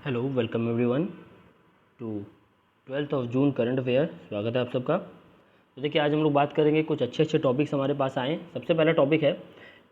Hello welcome everyone to 12th of June current affair. स्वागत है आप सबका। तो देखिए आज हम लोग बात करेंगे, कुछ अच्छे टॉपिक्स हमारे पास आए हैं। सबसे पहला टॉपिक है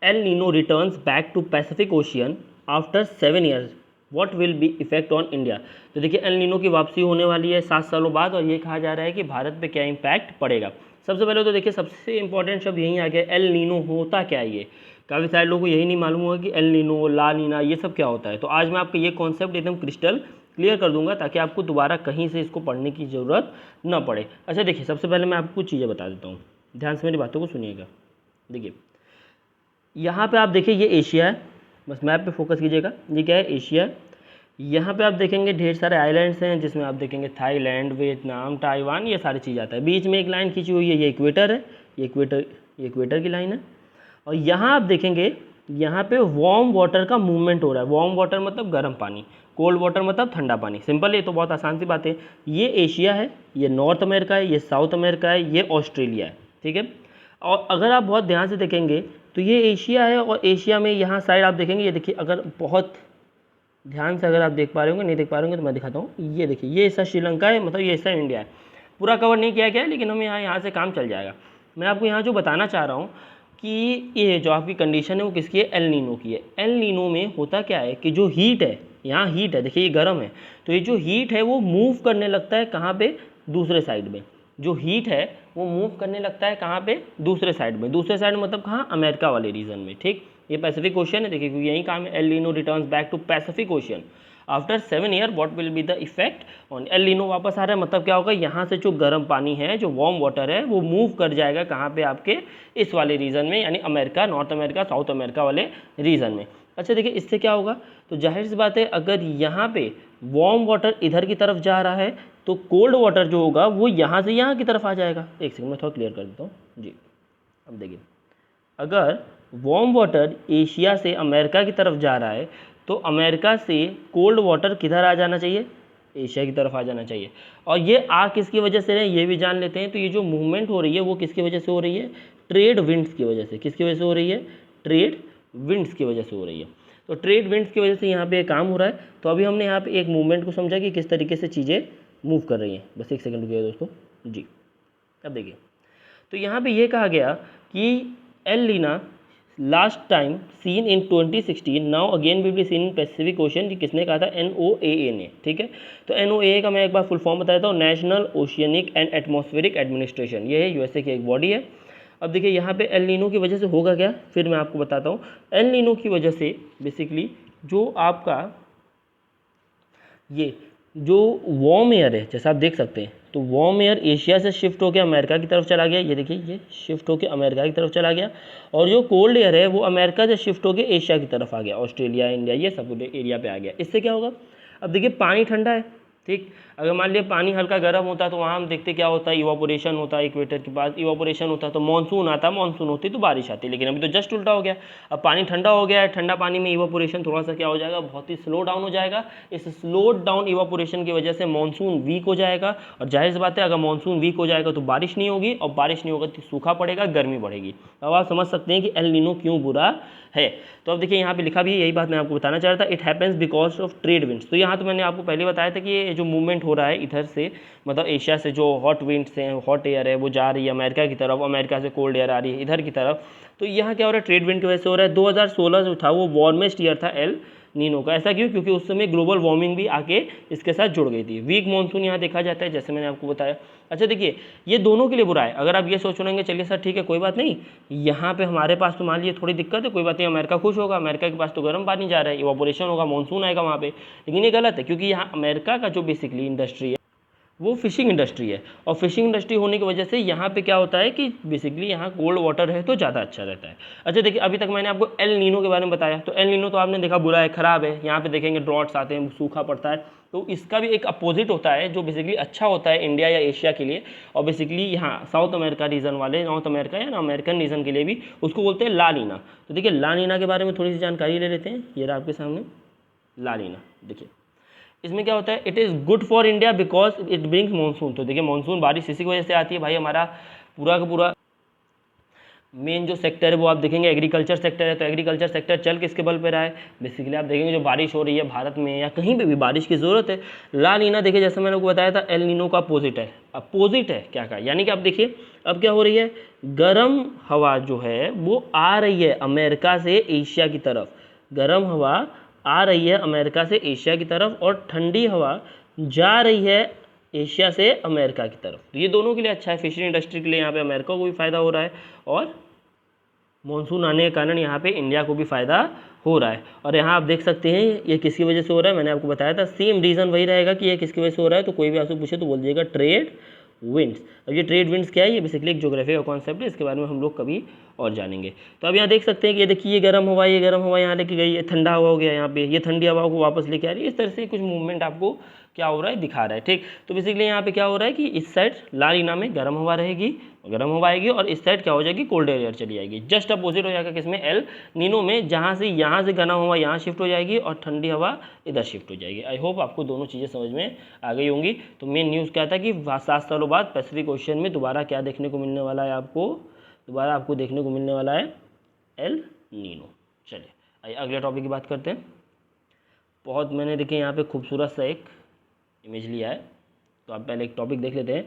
El Nino returns back to Pacific Ocean after 7 years, what will be effect on India. तो देखिए एल नीनो की वापसी होने वाली है 7 सालों बाद, और ये कहा जा रहा है कि भारत पे क्या इम्पैक्ट पड़ेगा। सबसे पहले तो देखिए सबसे इंपॉर्टेंट शब्द यहीं आ गया, एल नीनो होता क्या है। ये काफ़ी सारे लोगों को यही नहीं मालूम होगा कि एल नीनो, ला नीना, ये सब क्या होता है। तो आज मैं आपको ये कॉन्सेप्ट एकदम क्रिस्टल क्लियर कर दूंगा ताकि आपको दोबारा कहीं से इसको पढ़ने की ज़रूरत न पड़े। अच्छा देखिए, सबसे पहले मैं आपको कुछ चीज़ें बता देता हूँ, ध्यान से मेरी बातों को सुनिएगा। देखिए यहाँ पे आप देखिए ये एशिया है, बस मैप पे फोकस कीजिएगा। ये क्या है, एशिया है। यहाँ पे आप देखेंगे ढेर सारे आइलैंड्स हैं, जिसमें आप देखेंगे थाईलैंड, वियतनाम, ताइवान, ये सारी चीज़ आता है। बीच में एक लाइन खींची हुई है, ये इक्वेटर है, ये इक्वेटर की लाइन है। और यहाँ आप देखेंगे यहाँ पे वार्म वाटर का मूवमेंट हो रहा है। वार्म वाटर मतलब गर्म पानी, कोल्ड वाटर मतलब ठंडा पानी। सिंपल, ये तो बहुत आसान सी बात है। ये एशिया है, ये नॉर्थ अमेरिका है, ये साउथ अमेरिका है, ये ऑस्ट्रेलिया है, ठीक है। और अगर आप बहुत ध्यान से देखेंगे तो ये एशिया है, और एशिया में यहाँ साइड आप देखेंगे, ये देखिए, अगर बहुत ध्यान से अगर आप देख पा रहे होंगे, नहीं देख पा रहे होंगे तो मैं दिखाता हूँ। ये देखिए, ये हिस्सा श्रीलंका है, मतलब ये हिस्सा इंडिया है। पूरा कवर नहीं किया गया है, लेकिन हमें यहाँ से काम चल जाएगा। मैं आपको यहाँ जो बताना चाह रहा हूँ कि ये जो आपकी कंडीशन है वो किसकी है, एल नीनो की है। एल नीनो में होता क्या है कि जो हीट है, यहाँ हीट है, देखिए ये गर्म है, तो ये जो हीट है वो मूव करने लगता है कहाँ पे, दूसरे साइड में। जो हीट है वो मूव करने लगता है कहाँ पे, दूसरे साइड में। दूसरे साइड मतलब कहाँ, अमेरिका वाले रीजन में, ठीक। ये पैसिफिक ओशियन है, देखिए क्योंकि यही काम है। El Nino returns back to Pacific Ocean after 7 year, what will be the effect on. El Nino वापस आ रहा है, मतलब क्या होगा, यहाँ से जो गर्म पानी है, जो वार्म वाटर है, वो मूव कर जाएगा कहाँ पे, आपके इस वाले रीजन में, यानी America, North America, south America वाले रीजन में। अच्छा देखिए, इससे क्या होगा, तो जाहिर सी बात है, अगर यहाँ पे वार्म वाटर इधर की तरफ जा रहा है तो कोल्ड वाटर जो होगा वो यहाँ से यहाँ की तरफ आ जाएगा। एक सेकंड मैं थोड़ा क्लियर कर देता हूँ जी। अब देखिए, अगर वार्म वाटर एशिया से अमेरिका की तरफ जा रहा है तो अमेरिका से कोल्ड वाटर किधर आ जाना चाहिए, एशिया की तरफ आ जाना चाहिए। और ये आ किसकी वजह से है, ये भी जान लेते हैं। तो ये जो मूवमेंट हो रही है वो किसकी वजह से हो रही है, ट्रेड विंड्स की वजह से। किसकी वजह से हो रही है, ट्रेड विंड्स की वजह से हो रही है। तो ट्रेड विंड्स की वजह से यहाँ पे काम हो रहा है। तो अभी हमने यहाँ पे एक मूवमेंट को समझा कि किस तरीके से चीज़ें मूव कर रही हैं। बस एक सेकंड रुकिए दोस्तों जी। अब देखिए, तो यहाँ पे ये कहा गया कि El Nino last time seen in 2016, now again will be seen in Pacific Ocean. किसने कहा था, NOAA ने, ठीक है। तो NOAA का मैं एक बार फुल फॉर्म बता देता हूँ, national oceanic and atmospheric administration. ये है USA की एक बॉडी है। अब देखिए यहाँ पे एल नीनो की वजह से होगा क्या, फिर मैं आपको बताता हूँ। एल नीनो की वजह से बेसिकली जो आपका ये जो वार्म एयर है, जैसा आप देख सकते हैं, तो वार्म एयर एशिया से शिफ्ट होकर अमेरिका की तरफ चला गया। ये देखिए, ये शिफ्ट होकर अमेरिका की तरफ चला गया। और जो कोल्ड एयर है वो अमेरिका से शिफ्ट होकर एशिया की तरफ आ गया, ऑस्ट्रेलिया, इंडिया, ये सब एरिया पे आ गया। इससे क्या होगा, अब देखिए पानी ठंडा है, ठीक। अगर मान लिया पानी हल्का गर्म होता है तो वहाँ हम देखते क्या होता है, इवापोरेशन होता है, इक्वेटर के पास इवापोरेशन होता है, तो मानसून आता है, मानसून होती तो बारिश आती। लेकिन अभी तो जस्ट उल्टा हो गया, अब पानी ठंडा हो गया है, ठंडा पानी में इवापोरेशन थोड़ा सा क्या हो जाएगा, बहुत ही स्लो डाउन हो जाएगा। इस स्लो डाउन इवापोरेशन की वजह से मानसून वीक हो जाएगा, और जाहिर सी बात है अगर मानसून वीक हो जाएगा तो बारिश नहीं होगी, और बारिश नहीं होगा तो सूखा पड़ेगा, गर्मी बढ़ेगी। अब आप समझ सकते हैं कि एल नीनो क्यों बुरा है। तो अब देखिए यहाँ पे लिखा भी है, यही बात मैं आपको बताना चाह रहा था, it happens because of trade winds. तो यहाँ तो मैंने आपको पहले बताया था कि ये जो मूवमेंट हो रहा है इधर से, मतलब एशिया से जो हॉट विंड्स हैं, हॉट एयर है, वो जा रही है अमेरिका की तरफ, अमेरिका से कोल्ड एयर आ रही है इधर की तरफ। तो यहाँ क्या हो रहा है, ट्रेड विंड की वजह से हो रहा है। 2016 जो था वो वार्मेस्ट ईयर था एल नीनो का। ऐसा क्यों, क्योंकि उस समय ग्लोबल वार्मिंग भी आके इसके साथ जुड़ गई थी। वीक मानसून यहाँ देखा जाता है, जैसे मैंने आपको बताया। अच्छा देखिए, ये दोनों के लिए बुरा है। अगर आप ये सोच रहेंगे चलिए सर ठीक है कोई बात नहीं, यहाँ पे हमारे पास तो मान लीजिए थोड़ी दिक्कत है, कोई बात नहीं, अमेरिका खुश होगा, अमेरिका के पास तो गर्म पानी जा रहा है, इवापोरेशन होगा, मानसून आएगा वहाँ पे। लेकिन ये गलत है, क्योंकि यहाँ अमेरिका का जो बेसिकली इंडस्ट्री है वो फिशिंग इंडस्ट्री है, और फिशिंग इंडस्ट्री होने की वजह से यहाँ पे क्या होता है कि बेसिकली यहाँ कोल्ड वाटर है तो ज़्यादा अच्छा रहता है। अच्छा देखिए, अभी तक मैंने आपको एल नीनो के बारे में बताया। तो एल नीनो तो आपने देखा बुरा है, ख़राब है। यहाँ पे देखेंगे ड्रॉट्स आते हैं, सूखा पड़ता है। तो इसका भी एक अपोजिट होता है जो बेसिकली अच्छा होता है इंडिया या एशिया के लिए, और बेसिकली यहाँ साउथ अमेरिका रीजन वाले, नॉर्थ अमेरिका या अमेरिकन रीजन के लिए भी उसको बोलते हैं ला नीना। तो देखिए ला नीना के बारे में थोड़ी सी जानकारी ले लेते हैं। ये रहा आपके सामने ला नीना। देखिए इसमें क्या होता है, it is good for India because it brings monsoon. तो देखिए मानसून, बारिश इसी की वजह से आती है भाई। हमारा पूरा का पूरा मेन जो सेक्टर है वो आप देखेंगे एग्रीकल्चर सेक्टर है, तो एग्रीकल्चर सेक्टर चल किसके बल पे रहा है, बेसिकली आप देखेंगे जो बारिश हो रही है भारत में या कहीं पे भी बारिश की ज़रूरत है। ला नीना देखिए जैसे मैंने आपको बताया था एल नीनो का अपोजिट है क्या का, यानी कि आप देखिए अब क्या हो रही है, गर्म हवा जो है वो आ रही है अमेरिका से एशिया की तरफ, गर्म हवा आ रही है अमेरिका से एशिया की तरफ और ठंडी हवा जा रही है एशिया से अमेरिका की तरफ। तो ये दोनों के लिए अच्छा है, फिशरी इंडस्ट्री के लिए यहाँ पे अमेरिका को भी फ़ायदा हो रहा है और मॉनसून आने के कारण यहाँ पे इंडिया को भी फ़ायदा हो रहा है। और यहाँ आप देख सकते हैं ये किसकी वजह से हो रहा है, मैंने आपको बताया था सेम रीज़न वही रहेगा कि ये किसकी वजह से हो रहा है। तो कोई भी आपसे पूछे तो बोल दीजिएगा ट्रेड विंड्स। अब ये ट्रेड विंड्स क्या है, ये बेसिकली एक ज्योग्राफी का कॉन्सेप्ट है, इसके बारे में हम लोग कभी और जानेंगे। तो अब यहाँ देख सकते हैं कि ये देखिए ये गर्म हवा यहाँ लेके गई, ये ठंडा हवा हो गया यहाँ पे, ये ठंडी हवा को वापस लेके आ रही है। इस तरह से कुछ मूवमेंट आपको क्या हो रहा है दिखा रहा है, ठीक। तो बेसिकली यहाँ पे क्या हो रहा है कि इस साइड ला नीना में गर्म हवा रहेगी, गर्म हवा आएगी और इस साइड क्या हो जाएगी कोल्ड एयर चली जाएगी। जस्ट अपोजिट हो जाएगा किसमें, एल नीनो में, जहाँ से गर्म हवा यहाँ शिफ्ट हो जाएगी और ठंडी हवा इधर शिफ्ट हो जाएगी। आई होप आपको दोनों चीज़ें समझ में आ गई होंगी। तो मेन न्यूज़ क्या था कि 7 सालों बाद पैसिफिक ओशन में दोबारा क्या देखने को मिलने वाला है, आपको देखने को मिलने वाला है एल नीनो। चलिए आइए अगले टॉपिक की बात करते हैं। बहुत मैंने देखिए यहाँ पे खूबसूरत सा एक इमेज लिया है, तो आप पहले एक टॉपिक देख लेते हैं।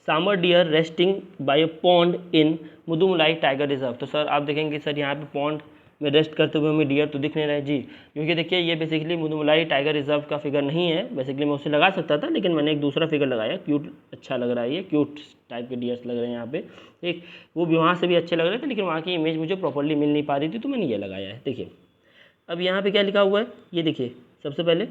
Sambar deer resting by a pond in Mudumalai Tiger Reserve. तो सर आप देखेंगे सर यहाँ पे पॉन्ड में रेस्ट करते हुए हमें डियर तो दिख नहीं रहा है जी, क्योंकि देखिए ये बेसिकली मुदुमलाई टाइगर रिजर्व का फिगर नहीं है। बेसिकली मैं उसे लगा सकता था लेकिन मैंने एक दूसरा फिगर लगाया, क्यूट अच्छा लग रहा है, ये क्यूट टाइप के डियर्स लग रहे हैं यहाँ पे, ठीक। वो भी वहाँ से भी अच्छे लग रहे थे लेकिन वहाँ की इमेज मुझे प्रॉपरली मिल नहीं पा रही थी, तो मैंने ये लगाया है। देखिए अब यहाँ पे क्या लिखा हुआ है, ये देखिए सबसे पहले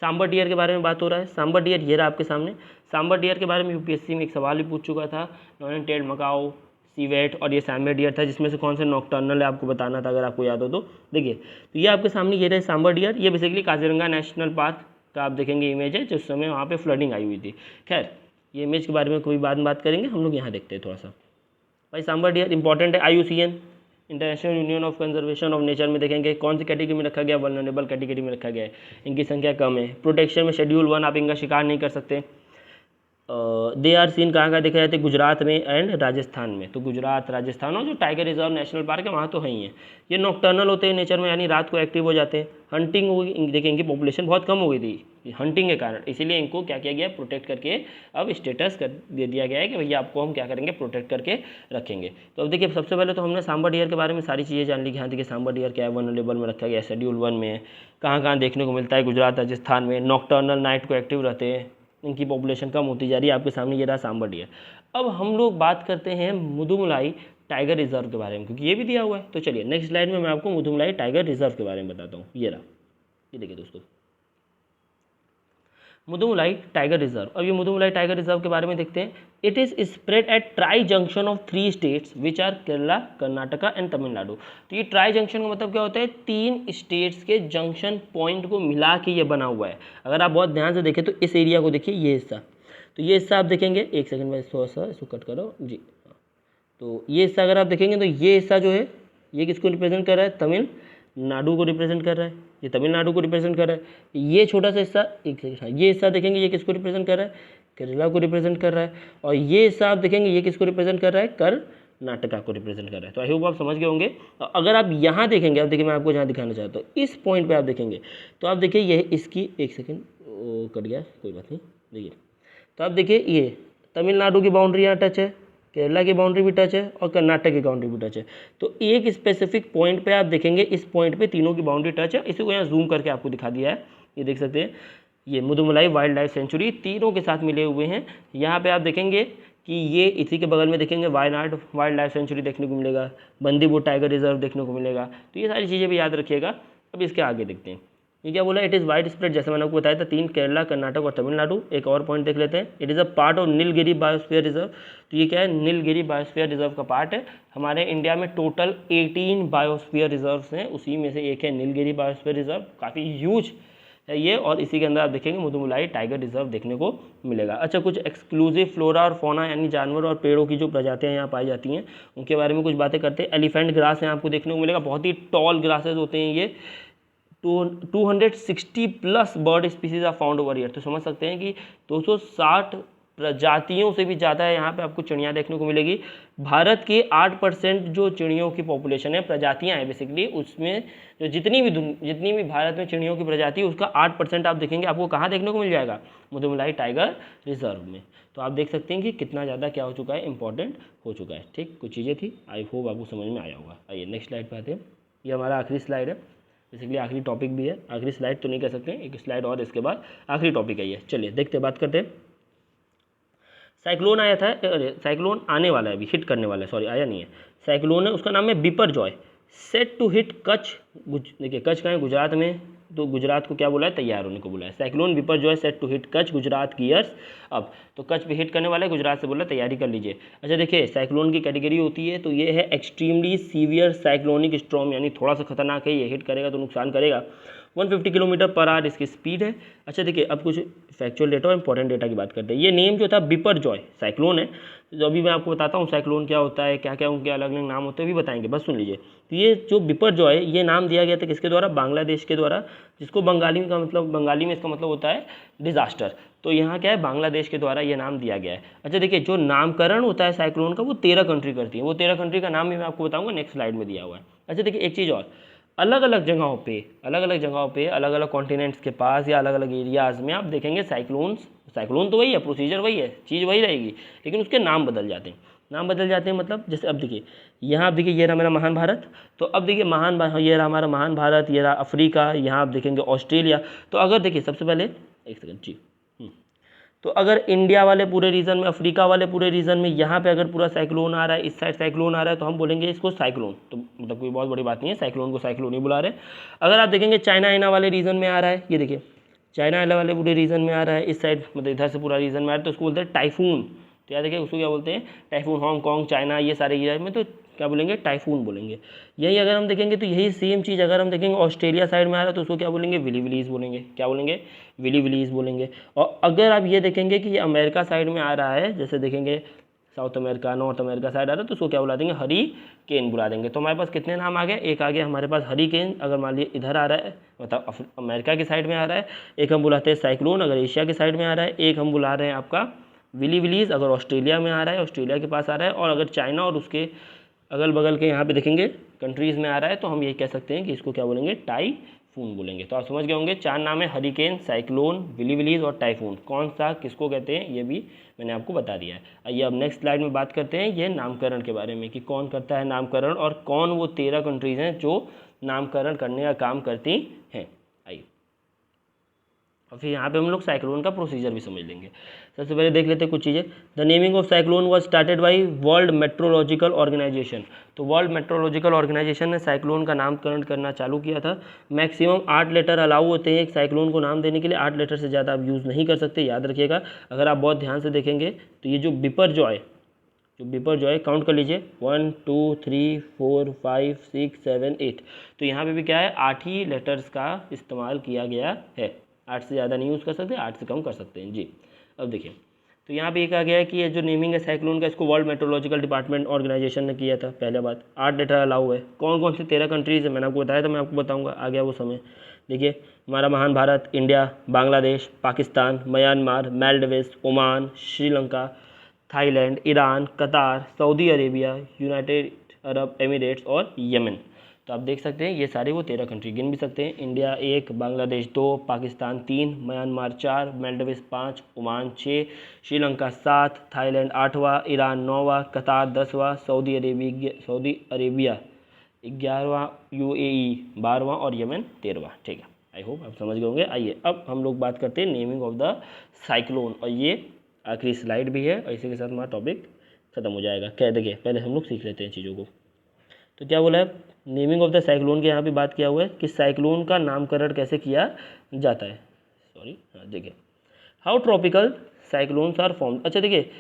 सांबर डियर के बारे में बात हो रहा है। सांबर डियर ये रहा आपके सामने। सांबर डियर के बारे में यूपीएससी में एक सवाल भी पूछ चुका था, नॉर्दर्न टेल्ड मकाओ, सीवेट और ये सांबर डियर था, जिसमें से कौन से नॉकटर्नल है आपको बताना था अगर आपको याद हो तो। देखिए तो ये आपके सामने ये रहे सांबर डियर, ये बेसिकली काजीरंगा नेशनल पार्क का आप देखेंगे इमेज है, जिस समय वहाँ पर फ्लडिंग आई हुई थी। खैर ये इमेज के बारे में कोई बाद में बात करेंगे, हम लोग यहाँ देखते हैं थोड़ा सा। भाई सांबर डियर इंपॉर्टेंट है, IUCN international union of conservation of nature में देखेंगे कौन सी कैटेगरी में रखा गया, वल्नरेबल कैटेगरी में रखा गया है, इनकी संख्या कम है। प्रोटेक्शन में शेड्यूल 1 आप इनका शिकार नहीं कर सकते। दे आर सीन कहाँ देखा जाते हैं, गुजरात में एंड राजस्थान में। तो गुजरात राजस्थान और जो टाइगर रिजर्व नेशनल पार्क है वहाँ तो है ही है। ये नॉकटर्नल होते हैं नेचर में, यानी रात को एक्टिव हो जाते हैं। हंटिंग हो गई, देखिए इनकी पॉपुलेशन बहुत कम हो गई थी हंटिंग के कारण, इसीलिए इनको क्या किया गया, प्रोटेक्ट करके अब स्टेटस कर दे दिया गया है कि भैया आपको हम क्या करेंगे, प्रोटेक्ट करके रखेंगे। तो अब देखिए सबसे पहले तो हमने सांबर डियर के बारे में सारी चीज़ें जान ली कि हाँ देखिए सांबर डियर क्या है, वल्नरेबल में रखा गया है, शेड्यूल 1 में, कहाँ देखने को मिलता है, गुजरात राजस्थान में, नॉकटर्नल नाइट को एक्टिव रहते हैं, इनकी पॉपुलेशन कम होती जा रही है। आपके सामने ये रहा सांबर डियर। अब हम लोग बात करते हैं मुदुमलाई टाइगर रिजर्व के बारे में, क्योंकि ये भी दिया हुआ है। तो चलिए नेक्स्ट स्लाइड में मैं आपको मुदुमलाई टाइगर रिजर्व के बारे में बताता हूँ। ये रहा, ये देखिए दोस्तों मुदुमलाई टाइगर रिजर्व। अब ये मुदुमलाई टाइगर रिजर्व के बारे में देखते हैं। It is spread at tri junction of 3 states which are Kerala, Karnataka and Tamil Nadu. तो ये ट्राई जंक्शन का मतलब क्या होता है, 3 स्टेट्स के जंक्शन पॉइंट को मिला के ये बना हुआ है। अगर आप बहुत ध्यान से देखें तो इस एरिया को देखिए, ये हिस्सा, तो ये हिस्सा आप देखेंगे, एक सेकंड में थोड़ा सा इसको कट करो जी। तो ये हिस्सा अगर आप देखेंगे तो ये हिस्सा जो है ये किसको रिप्रेजेंट कर रहा है, तमिलनाडु को रिप्रेजेंट कर रहा है, ये तमिलनाडु को रिप्रेजेंट कर रहा है। ये छोटा सा हिस्सा, एक सेकंड, ये हिस्सा देखेंगे ये किसको रिप्रेजेंट कर रहा है, केरला को रिप्रेजेंट कर रहा है। और ये हिस्सा आप देखेंगे ये किसको रिप्रेजेंट कर रहा है, कर्नाटका को रिप्रेजेंट कर रहा है। तो आई होप आप समझ गए होंगे। अगर आप यहाँ देखेंगे, आप देखिए मैं आपको जहाँ दिखाना चाहता हूँ, इस पॉइंट पर आप देखेंगे तो आप देखिए ये इसकी, एक सेकेंड कट गया, कोई बात नहीं, देखिए तो आप देखिए ये तमिलनाडु की बाउंड्री यहाँ टच है, केरला की बाउंड्री भी टच है और कर्नाटक की बाउंड्री भी टच है। तो एक स्पेसिफिक पॉइंट पे आप देखेंगे, इस पॉइंट पे तीनों की बाउंड्री टच है। इसी को यहाँ जूम करके आपको दिखा दिया है, ये देख सकते हैं, ये मुदुमलाई वाइल्ड लाइफ सेंचुरी तीनों के साथ मिले हुए हैं। यहाँ पे आप देखेंगे कि ये इसी के बगल में देखेंगे वायनाड वाइल्ड लाइफ सेंचुरी देखने को मिलेगा, बंदीपुर टाइगर रिजर्व देखने को मिलेगा। तो ये सारी चीज़ें भी याद रखिएगा। अब इसके आगे देखते हैं, ये क्या बोला, इट इज़ वाइड स्प्रेड, जैसे मैंने आपको बताया था 3 केरला, कर्नाटक और तमिलनाडु। एक और पॉइंट देख लेते हैं, it is a part of Nilgiri biosphere reserve. तो ये क्या है, नीलगिरी बायोस्फीयर रिजर्व का पार्ट है। हमारे इंडिया में टोटल 18 बायोस्फीयर रिजर्व्स हैं, उसी में से एक है नीलगिरी बायोस्फीयर रिजर्व, काफ़ी ह्यूज है ये। और इसी के अंदर आप देखेंगे मुदुमलाई टाइगर रिजर्व देखने को मिलेगा। अच्छा, कुछ एक्सक्लूसिव फ्लोरा और फोना यानी जानवर और पेड़ों की जो प्रजातियाँ यहाँ पाई जाती हैं उनके बारे में कुछ बातें करते हैं। एलिफेंट ग्रास यहाँ आपको देखने को मिलेगा, बहुत ही टॉल ग्रासेज होते हैं ये। 260 plus bird species are found over year. तो समझ सकते हैं कि 260 प्रजातियों से भी ज़्यादा है। यहाँ पे आपको चिड़िया देखने को मिलेगी। भारत की 8% जो चिड़ियों की पॉपुलेशन है, प्रजातियाँ हैं बेसिकली, उसमें जो जितनी भी भारत में चिड़ियों की प्रजाति है उसका 8% आप देखेंगे आपको कहाँ देखने को मिल जाएगा, मुदुमलाई टाइगर रिजर्व में। तो आप देख सकते हैं कि कितना ज़्यादा क्या हो चुका है, इंपॉर्टेंट हो चुका है। ठीक, कुछ चीज़ें थी, आई होप आपको समझ में आया होगा। आइए नेक्स्ट स्लाइड पे आते हैं। ये हमारा आखिरी स्लाइड है, बेसिकली आखिरी टॉपिक भी है, आखिरी स्लाइड तो नहीं कह सकते, एक स्लाइड और इसके बाद आखिरी टॉपिक है ये। चलिए देखते बात करते हैं। साइक्लोन आया था, साइक्लोन आने वाला है, अभी हिट करने वाला है, सॉरी आया नहीं है, साइक्लोन है, उसका नाम है Biparjoy, set to hit Kutch. देखिए कच्छ कहाँ है, गुजरात में, तो गुजरात को क्या बोला है, तैयार होने को बोला है। Cyclone Biparjoy set to hit Kutch Gujarat की ईयर्स अब, तो कच्छ पे हिट करने वाला है, गुजरात से बोला तैयारी कर लीजिए। अच्छा देखिए, साइक्लोन की कैटेगरी होती है, तो ये है एक्सट्रीमली सीवियर साइक्लोनिक स्टॉर्म, यानी थोड़ा सा खतरनाक है, ये हिट करेगा तो नुकसान करेगा। 150 किलोमीटर पर आवर इसकी स्पीड है। अच्छा देखिए, अब कुछ फैक्चुअल डेटा और इंपॉर्टेंट डेटा की बात करते हैं। ये नेम जो था बिपरजॉय साइक्लोन है, जो अभी मैं आपको बताता हूँ साइक्लोन क्या होता है, क्या क्या उनके अलग अलग नाम होते हैं, भी बताएंगे, बस सुन लीजिए। तो ये जो बिपरजॉय है, ये नाम दिया गया था किसके द्वारा, बांग्लादेश के द्वारा, जिसको बंगाली का मतलब, बंगाली में इसका मतलब होता है डिजास्टर। तो यहाँ क्या है, बांग्लादेश के द्वारा ये नाम दिया गया है। अच्छा देखिए, जो नामकरण होता है साइक्लोन का, वो 13 कंट्री करती है, वो 13 कंट्री का नाम भी मैं आपको बताऊंगा, नेक्स्ट स्लाइड में दिया हुआ है। अच्छा देखिए, एक चीज़ और, अलग अलग जगहों पे अलग अलग कॉन्टिनेंट्स के पास या अलग अलग एरियाज़ में आप देखेंगे साइक्लोन तो वही है, प्रोसीजर वही है, चीज़ वही रहेगी, लेकिन उसके नाम बदल जाते हैं। नाम बदल जाते हैं मतलब, जैसे अब देखिए, यहाँ आप देखिए, ये रहा मेरा महान भारत, तो अब देखिए ये रहा हमारा महान भारत, ये रहा अफ्रीका, यहाँ आप देखेंगे ऑस्ट्रेलिया। तो अगर देखिए, सबसे पहले एक सेकंड जी, तो अगर इंडिया वाले पूरे रीजन में, अफ्रीका वाले पूरे रीजन में, यहाँ पे अगर पूरा साइक्लोन आ रहा है, इस साइड साइक्लोन आ रहा है, तो हम बोलेंगे इसको साइक्लोन। तो मतलब कोई बहुत बड़ी बात नहीं है, साइक्लोन को साइक्लोन ही बुला रहे हैं। अगर आप देखेंगे चाइना आइना वाले रीजन में आ रहा है, ये देखिए चाइना आइना वाले पूरे रीजन में आ रहा है, इस साइड मतलब इधर से पूरा रीजन में आ रहा है, तो उसको बोलते हैं टाइफून। तो याद देखिए, उसको क्या बोलते हैं, टाइफून। हांगकॉन्ग, चाइना, ये सारे एरिया में तो क्या बोलेंगे, टाइफून बोलेंगे। यही अगर हम देखेंगे, तो यही सेम चीज़ अगर हम देखेंगे ऑस्ट्रेलिया साइड में आ रहा है, तो उसको क्या बोलेंगे, विली विलीज बोलेंगे। क्या बोलेंगे, विली विलीज बोलेंगे। और अगर आप ये देखेंगे कि ये अमेरिका साइड में आ रहा है, जैसे देखेंगे South America, North America side आ रहा है, तो उसको क्या बुला देंगे, हरी केन बुला देंगे। तो हमारे पास कितने नाम आ गए, एक आ गया हमारे पास हरी केन, अगर मान लीजिए इधर आ रहा है, मतलब अमेरिका की साइड में आ रहा है। एक हम बुलाते हैं साइक्लोन, अगर एशिया की साइड में आ रहा है। एक हम बुला रहे हैं आपका विली विलीज, अगर ऑस्ट्रेलिया में आ रहा है, ऑस्ट्रेलिया के पास आ रहा है। और अगर चाइना और उसके अगल बगल के यहाँ पे देखेंगे कंट्रीज़ में आ रहा है, तो हम ये कह सकते हैं कि इसको क्या बोलेंगे, टाइफून बोलेंगे। तो आप समझ गए होंगे, 4 नाम है, हरिकेन, साइक्लोन, विली विलीज और टाइफून। कौन सा किसको कहते हैं, ये भी मैंने आपको बता दिया है। आइए अब नेक्स्ट स्लाइड में बात करते हैं ये नामकरण के बारे में, कि कौन करता है नामकरण और कौन वो 13 कंट्रीज़ हैं जो नामकरण करने का काम करती हैं। आइए, और फिर यहाँ पे हम लोग साइक्लोन का प्रोसीजर भी समझ लेंगे। सबसे पहले देख लेते हैं कुछ चीज़ें। The naming of cyclone was started by World Meteorological Organization. तो वर्ल्ड मेट्रोलॉजिकल ऑर्गेनाइजेशन ने साइक्लोन का नामकरण करना चालू किया था। मैक्सिमम 8 लेटर अलाउ होते हैं एक साइक्लोन को नाम देने के लिए, 8 लेटर से ज़्यादा आप यूज़ नहीं कर सकते, याद रखिएगा। अगर आप बहुत ध्यान से देखेंगे तो ये जो बिपरजॉय काउंट कर लीजिए, 1 2 3 4 5 6 7 8। तो यहाँ पे भी क्या है, 8 ही लेटर्स का इस्तेमाल किया गया है। 8 से ज़्यादा नहीं यूज़ कर सकते, 8 से कम कर सकते हैं जी। अब देखिए, तो यहाँ पे एक आ गया है कि ये जो नेमिंग है साइक्लोन का, इसको वर्ल्ड मेट्रोलॉजिकल डिपार्टमेंट ऑर्गेनाइजेशन ने किया था। पहले बात, 8 लेटर अलाउ है। कौन कौन से 13 कंट्रीज़ है मैंने आपको बताया था, मैं आपको बताऊँगा, आ गया वो समय। देखिए, हमारा महान Bharat, India, Bangladesh, Pakistan, Myanmar, Maldives, Oman, Sri Lanka, Thailand, Iran, Qatar, Saudi Arabia, United Arab Emirates और यमन। तो आप देख सकते हैं ये सारे वो 13 कंट्री गिन भी सकते हैं। India 1, Bangladesh 2, Pakistan 3, Myanmar 4, Maldives 5, Oman 6, Sri Lanka 7, Thailand 8वां, ईरान 9वां, कतार 10वां, सऊदी अरेबिया 11वां, यूएई 12वां और यमन 13वां। ठीक है, आई होप आप समझ गए होंगे। आइए अब हम लोग बात करते हैं नेमिंग ऑफ द साइक्लोन, और ये आखिरी स्लाइड भी है, और इसी के साथ हमारा टॉपिक खत्म हो जाएगा। क्या देखिए, पहले हम लोग सीख लेते हैं चीज़ों को। तो क्या बोला है, नेमिंग ऑफ द साइक्लोन के यहाँ पे बात किया हुआ है कि साइक्लोन का नामकरण कैसे किया जाता है। सॉरी, हाँ देखिए, how tropical cyclones are formed. अच्छा देखिए,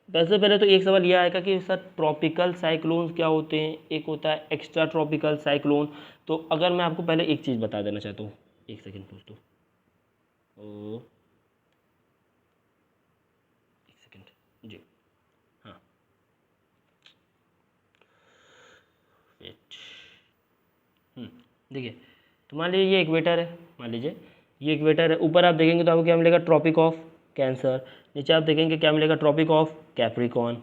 सबसे पहले तो एक सवाल यह आएगा कि सर ट्रॉपिकल साइक्लोन्स क्या होते हैं, एक होता है एक्स्ट्रा ट्रॉपिकल साइक्लोन। तो अगर मैं आपको पहले एक चीज़ बता देना चाहता हूँ, एक सेकेंड पूछ दो, एक सेकेंड जी, हाँ वेट, देखिए, तो मान लीजिए ये इक्वेटर है, मान लीजिए ये इक्वेटर है, ऊपर आप देखेंगे तो आपको क्या मिलेगा, ट्रॉपिक ऑफ कैंसर। नीचे आप देखेंगे क्या मिलेगा, ट्रॉपिक ऑफ कैप्रिकॉर्न।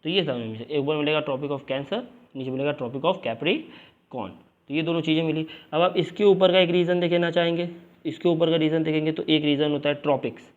तो ये सब एक बार मिलेगा ट्रॉपिक ऑफ कैंसर, नीचे मिलेगा ट्रॉपिक ऑफ कैप्रिकॉर्न। तो ये दोनों चीज़ें मिली। अब आप इसके ऊपर का एक रीज़न देखना चाहेंगे, इसके ऊपर का रीज़न देखेंगे तो एक रीज़न होता है ट्रॉपिक्स।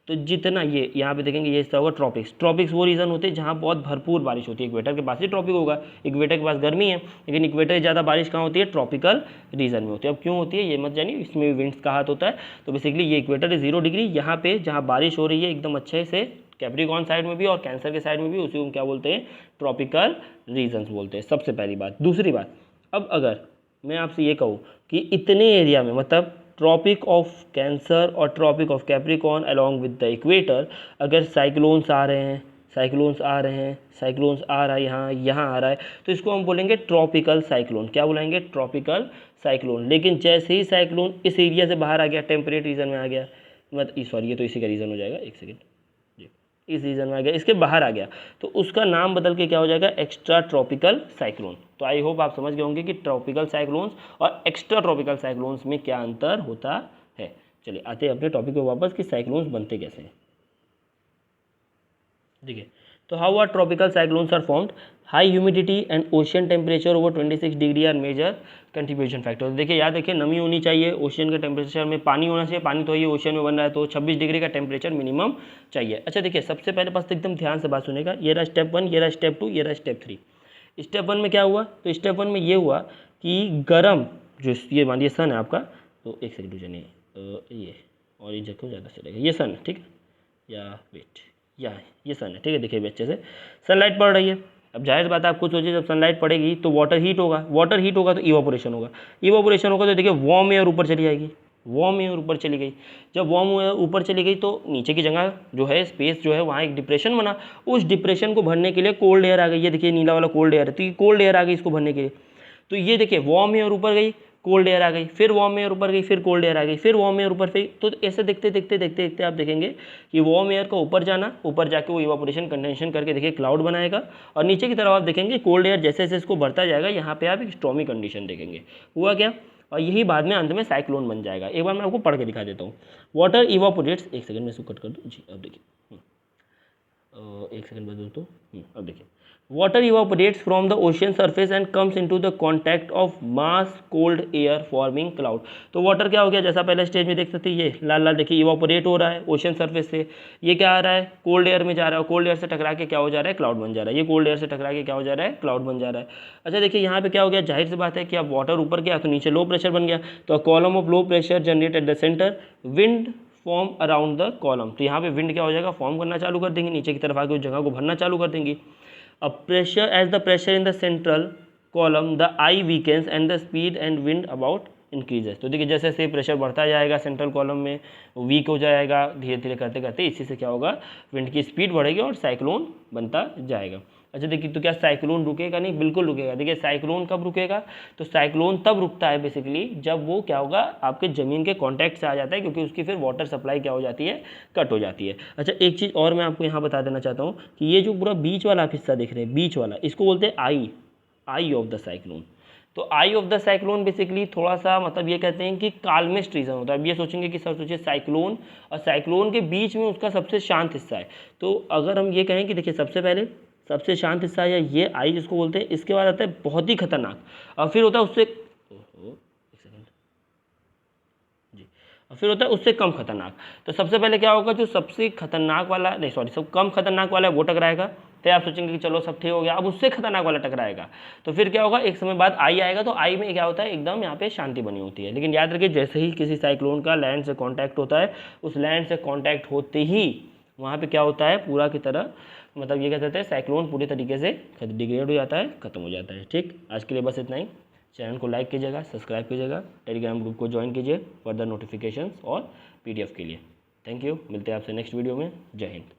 तो जितना ये यहाँ पे देखेंगे ये हिस्सा होगा ट्रॉपिक्स। ट्रॉपिक्स वो रीजन होते हैं जहाँ बहुत भरपूर बारिश होती है। इक्वेटर के पास ही ट्रॉपिक होगा, इक्वेटर के पास गर्मी है, लेकिन इक्वेटर से ज़्यादा बारिश कहाँ होती है, ट्रॉपिकल रीजन में होती है। अब क्यों होती है ये मत जानिए, इसमें भी विंड्स का हाथ होता है। तो बेसिकली ये इक्वेटर 0 डिग्री, यहाँ पे जहाँ बारिश हो रही है एकदम अच्छे से कैप्रिकॉर्न साइड में भी और कैंसर के साइड में भी, उसी को क्या बोलते हैं, ट्रॉपिकल रीजन्स बोलते हैं। सबसे पहली बात। दूसरी बात, अब अगर मैं आपसे ये कहूँ कि इतने एरिया में, मतलब ट्रॉपिक ऑफ कैंसर और Tropic of Capricorn along with the equator, अगर साइक्लोन्स आ रहे हैं, साइक्लोन्स आ रहे हैं, साइक्लोन्स आ रहा है यहाँ, यहाँ आ रहा है, तो इसको हम बोलेंगे ट्रॉपिकल साइक्लोन। क्या बुलाएंगे, ट्रॉपिकल साइक्लोन। लेकिन जैसे ही साइक्लोन इस एरिया से बाहर आ गया, टेम्परेट रीजन में आ गया, मतलब सॉरी ये तो इसी का रीजन हो जाएगा, एक सेकेंड, इस रीजन में आ गया, इसके बाहर आ गया, तो उसका नाम बदल के क्या हो जाएगा, एक्स्ट्रा ट्रॉपिकल साइक्लोन। तो आई होप आप समझ गए होंगे कि ट्रॉपिकल साइक्लोन्स और एक्स्ट्रा ट्रॉपिकल साइक्लोन्स में क्या अंतर होता है। चलिए आते हैं अपने टॉपिक पे वापस कि साइक्लोन्स बनते कैसे हैं। देखिए, तो how are tropical cyclones are formed, high humidity and ocean temperature over 26 degree are major contribution factor. देखिए याद रखिए, नमी होनी चाहिए, ओशियन के टेम्परेचर में पानी होना चाहिए, पानी तो ये ओशियन में बन रहा है, तो 26 डिग्री का टेम्परेचर मिनिमम चाहिए। अच्छा देखिए, सबसे पहले पास एकदम ध्यान से बात सुनेगा, ये रहा स्टेप 1, ये रहा स्टेप 2, ये रहा स्टेप 3। स्टेप 1 में क्या हुआ, तो स्टेप 1 में ये हुआ कि गर्म जो ये मान लीजिए सन है आपका, तो एक सेकेंड जानिए, ये ऑरेंज रखो ज़्यादा चलेगा, ये सन है ठीक है, या वेट ये सन है ठीक है। देखिए अच्छे से सनलाइट पड़ रही है। अब जाहिर बात है, आपको सोचिए जब सनलाइट पड़ेगी तो वाटर हीट होगा, वाटर हीट होगा तो इवापोरेशन होगा, इवापोरेशन होगा तो देखिए वार्म एयर ऊपर चली जाएगी, वार्म एयर ऊपर चली गई। जब वार्म एयर ऊपर चली गई तो नीचे की जगह जो है, स्पेस जो है, वहाँ एक डिप्रेशन बना, उस डिप्रेशन को भरने के लिए कोल्ड एयर आ गई। ये देखिए नीला वाला कोल्ड एयर है, तो ये कोल्ड एयर आ गई इसको भरने के लिए। तो ये देखिए वार्म एयर ऊपर गई, कोल्ड एयर आ गई, फिर वार्म एयर ऊपर गई, फिर कोल्ड एयर आ गई, फिर वार्म एयर ऊपर गई। तो ऐसे देखते देखते देखते देखते आप देखेंगे कि वार्म एयर का ऊपर जाना, ऊपर जाके वो इवापोरेशन कंडेंसेशन करके देखिए क्लाउड बनाएगा, और नीचे की तरफ आप देखेंगे कोल्ड एयर जैसे जैसे इसको बढ़ता जाएगा, यहाँ पे आप एक स्टॉर्मी कंडीशन देखेंगे। हुआ क्या, और यही बाद में अंत में साइक्लोन बन जाएगा। एक बार मैं आपको पढ़ के दिखा देता हूँ। वाटर इवापोरेट्स, एक सेकंड में इसको कट कर दूँ जी। अब देखिए एक सेकंड बाद दोस्तों, अब देखिए, water evaporates from the ocean surface and comes into the contact of mass cold air forming cloud। तो वाटर क्या हो गया, जैसा पहले स्टेज में देख सकते हैं, ये लाल लाल देखिए इवापोरेट हो रहा है ओशन सरफेस से, ये क्या आ रहा है, कोल्ड एयर में जा रहा है, कोल्ड एयर से टकरा के क्या हो जा रहा है, क्लाउड बन जा रहा है। ये कोल्ड एयर से टकरा के क्या हो जा रहा है, क्लाउड बन जा रहा है। अच्छा देखिए यहाँ पे क्या हो गया, जाहिर सी बात है कि अब वाटर ऊपर गया तो नीचे लो प्रेशर बन गया, तो column of low pressure generate at the centre, wind form around the column. तो यहाँ पे विंड क्या हो जाएगा, फॉर्म करना चालू कर देंगे, नीचे की तरफ आके उस जगह को भरना चालू कर देंगी। अब pressure, as the pressure in the central column the eye weakens and the speed and wind about increases. तो देखिए जैसे जैसे प्रेशर बढ़ता जाएगा सेंट्रल कॉलम में, वीक हो जाएगा धीरे धीरे करते करते, इसी से क्या होगा, विंड की स्पीड बढ़ेगी और साइक्लोन बनता जाएगा। अच्छा देखिए, तो क्या साइक्लोन रुकेगा, नहीं बिल्कुल रुकेगा। देखिए साइक्लोन कब रुकेगा, तो साइक्लोन तब रुकता है बेसिकली जब वो क्या होगा, आपके ज़मीन के कॉन्टैक्ट से आ जाता है, क्योंकि उसकी फिर वाटर सप्लाई क्या हो जाती है, कट हो जाती है। अच्छा एक चीज़ और मैं आपको यहाँ बता देना चाहता हूँ कि ये जो पूरा बीच वाला आप हिस्सा देख रहे हैं, बीच वाला, इसको बोलते हैं आई ऑफ द साइक्लोन। तो आई ऑफ द साइक्लोन बेसिकली थोड़ा सा मतलब ये कहते हैं कि काल्मेस्ट रीजन होता है। अब ये सोचेंगे कि सर सोचिए साइक्लोन और साइक्लोन के बीच में उसका सबसे शांत हिस्सा है, तो अगर हम ये कहें कि देखिए सबसे पहले सबसे शांत हिस्सा या ये आई जिसको बोलते हैं, इसके बाद आता है बहुत ही खतरनाक, और फिर होता है उससे एक सेकंड जी, और फिर होता है उससे कम खतरनाक। तो सबसे पहले क्या होगा, जो सबसे खतरनाक वाला, नहीं सॉरी, सब कम खतरनाक वाला है वो टकराएगा, तो आप सोचेंगे कि चलो सब ठीक हो गया, अब उससे खतरनाक वाला टकराएगा, तो फिर क्या होगा, एक समय बाद आई आएगा, तो आई में क्या होता है, एकदम यहाँ पे शांति बनी होती है। लेकिन याद रखिए, जैसे ही किसी साइक्लोन का लैंड से कांटेक्ट होता है, उस लैंड से कांटेक्ट होते ही वहाँ पे क्या होता है, पूरा की तरह मतलब ये कहते हैं साइक्लोन पूरी तरीके से डिग्रेड हो जाता है, खत्म हो जाता है। ठीक, आज के लिए बस इतना ही। चैनल को लाइक कीजिएगा, सब्सक्राइब कीजिएगा, टेलीग्राम ग्रुप को ज्वाइन कीजिए फर्दर नोटिफिकेशंस और PDF के लिए। थैंक यू, मिलते हैं आपसे नेक्स्ट वीडियो में। जय हिंद।